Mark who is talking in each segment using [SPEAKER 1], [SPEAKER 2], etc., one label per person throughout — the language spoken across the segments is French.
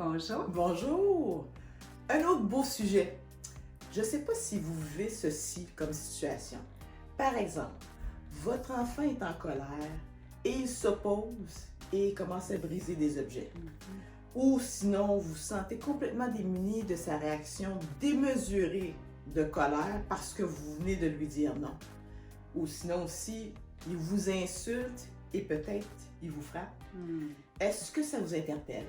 [SPEAKER 1] Bonjour.
[SPEAKER 2] Bonjour! Un autre beau sujet. Je ne sais pas si vous vivez ceci comme situation. Par exemple, votre enfant est en colère et il s'oppose et commence à briser des objets. Ou sinon, vous vous sentez complètement démuni de sa réaction démesurée de colère parce que vous venez de lui dire non. Ou sinon aussi, il vous insulte et peut-être il vous frappe. Est-ce que ça vous interpelle?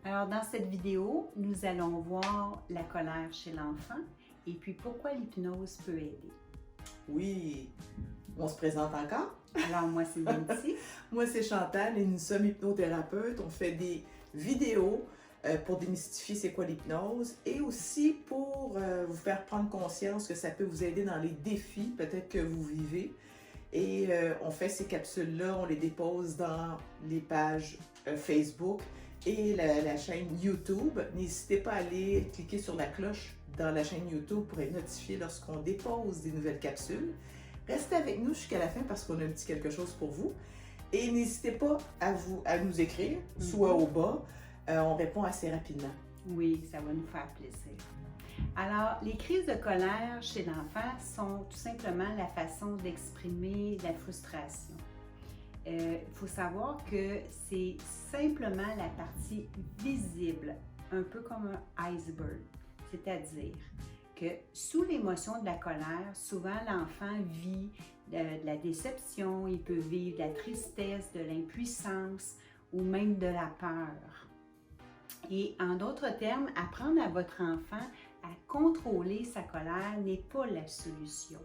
[SPEAKER 1] Alors, dans cette vidéo, nous allons voir la colère chez l'enfant et puis pourquoi l'hypnose peut aider.
[SPEAKER 2] Oui, on se présente encore.
[SPEAKER 1] Alors, moi, c'est Nancy.
[SPEAKER 2] Moi, c'est Chantal et nous sommes hypnothérapeutes. On fait des vidéos pour démystifier c'est quoi l'hypnose et aussi pour vous faire prendre conscience que ça peut vous aider dans les défis peut-être que vous vivez. Et on fait ces capsules-là, on les dépose dans les pages Facebook et la chaîne YouTube. N'hésitez pas à aller cliquer sur la cloche dans la chaîne YouTube pour être notifié lorsqu'on dépose des nouvelles capsules. Restez avec nous jusqu'à la fin parce qu'on a un petit quelque chose pour vous. Et n'hésitez pas à nous écrire, soit au bas. On répond assez rapidement.
[SPEAKER 1] Oui, ça va nous faire plaisir. Alors, les crises de colère chez l'enfant sont tout simplement la façon d'exprimer la frustration. Il faut savoir que c'est simplement la partie visible, un peu comme un iceberg. C'est-à-dire que sous l'émotion de la colère, souvent l'enfant vit de la déception, il peut vivre de la tristesse, de l'impuissance ou même de la peur. Et en d'autres termes, apprendre à votre enfant à contrôler sa colère n'est pas la solution.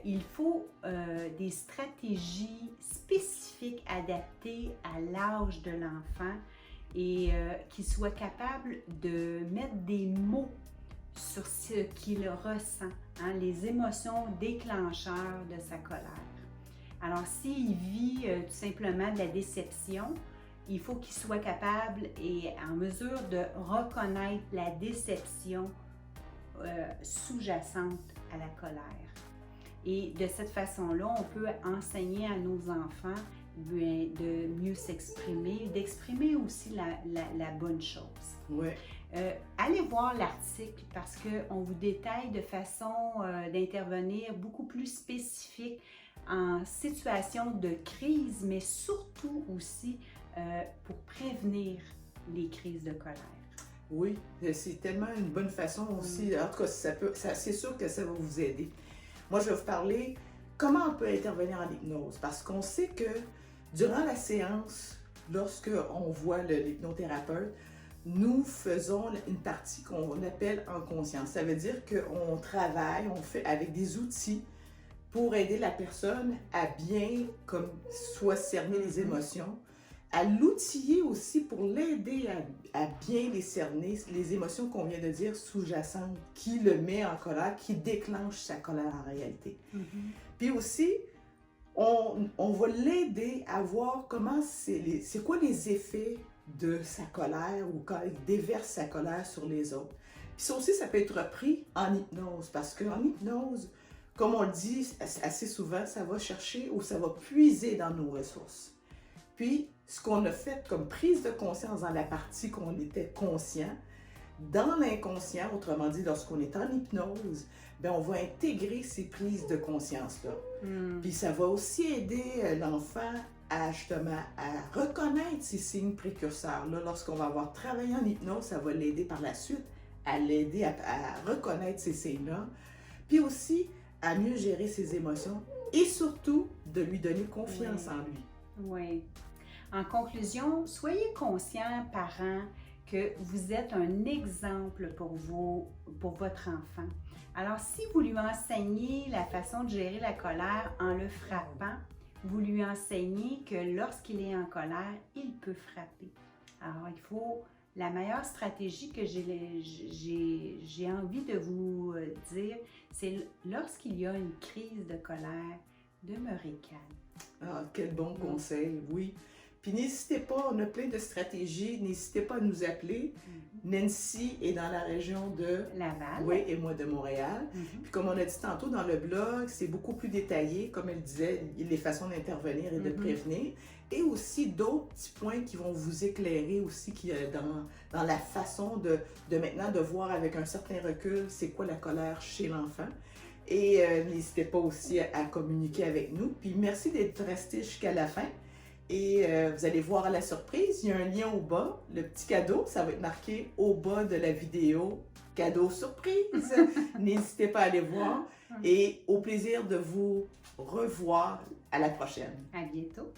[SPEAKER 1] Il faut des stratégies spécifiques adaptées à l'âge de l'enfant et qu'il soit capable de mettre des mots sur ce qu'il ressent, hein, les émotions déclencheurs de sa colère. Alors, s'il vit tout simplement de la déception, il faut qu'il soit capable et en mesure de reconnaître la déception sous-jacente à la colère. Et de cette façon-là, on peut enseigner à nos enfants de mieux s'exprimer, d'exprimer aussi la bonne chose.
[SPEAKER 2] Oui.
[SPEAKER 1] Allez voir l'article parce qu'on vous détaille de façon d'intervenir beaucoup plus spécifique en situation de crise, mais surtout aussi pour prévenir les crises de colère.
[SPEAKER 2] Oui, c'est tellement une bonne façon aussi. En tout cas, c'est sûr que ça va vous aider. Moi, je vais vous parler comment on peut intervenir en hypnose. Parce qu'on sait que durant la séance, lorsqu'on voit l'hypnothérapeute, nous faisons une partie qu'on appelle en conscience. Ça veut dire qu'on travaille, on fait avec des outils pour aider la personne à bien, comme soit cerner les émotions, à l'outiller aussi pour l'aider à bien les cerner, les émotions qu'on vient de dire sous-jacentes, qui le met en colère, qui déclenche sa colère en réalité. Puis aussi, on va l'aider à voir comment c'est quoi les effets de sa colère ou quand il déverse sa colère sur les autres. Puis ça aussi, ça peut être repris en hypnose parce qu'en hypnose, comme on le dit assez souvent, ça va chercher ou ça va puiser dans nos ressources. Puis, ce qu'on a fait comme prise de conscience dans la partie qu'on était conscient, dans l'inconscient, autrement dit, lorsqu'on est en hypnose, bien, on va intégrer ces prises de conscience-là. Puis ça va aussi aider l'enfant à justement à reconnaître ces signes précurseurs-là. Lorsqu'on va avoir travaillé en hypnose, ça va l'aider par la suite à l'aider à reconnaître ces signes-là. Puis aussi à mieux gérer ses émotions et surtout de lui donner confiance en lui.
[SPEAKER 1] Oui. En conclusion, soyez conscients, parents, que vous êtes un exemple pour votre enfant. Alors, si vous lui enseignez la façon de gérer la colère en le frappant, vous lui enseignez que lorsqu'il est en colère, il peut frapper. Alors, la meilleure stratégie que j'ai envie de vous dire, c'est lorsqu'il y a une crise de colère, demeurez calme.
[SPEAKER 2] Ah, quel bon conseil, oui. Puis n'hésitez pas, on a plein de stratégies, n'hésitez pas à nous appeler. Nancy est dans la région de
[SPEAKER 1] Laval.
[SPEAKER 2] Oui, et moi de Montréal. Puis comme on a dit tantôt dans le blog, c'est beaucoup plus détaillé, comme elle disait, les façons d'intervenir et de prévenir. Et aussi d'autres petits points qui vont vous éclairer aussi dans la façon de maintenant de voir avec un certain recul c'est quoi la colère chez l'enfant. Et n'hésitez pas aussi à communiquer avec nous. Puis merci d'être resté jusqu'à la fin. Et vous allez voir la surprise, il y a un lien au bas, le petit cadeau, ça va être marqué au bas de la vidéo, cadeau surprise. N'hésitez pas à aller voir et au plaisir de vous revoir à la prochaine.
[SPEAKER 1] À bientôt.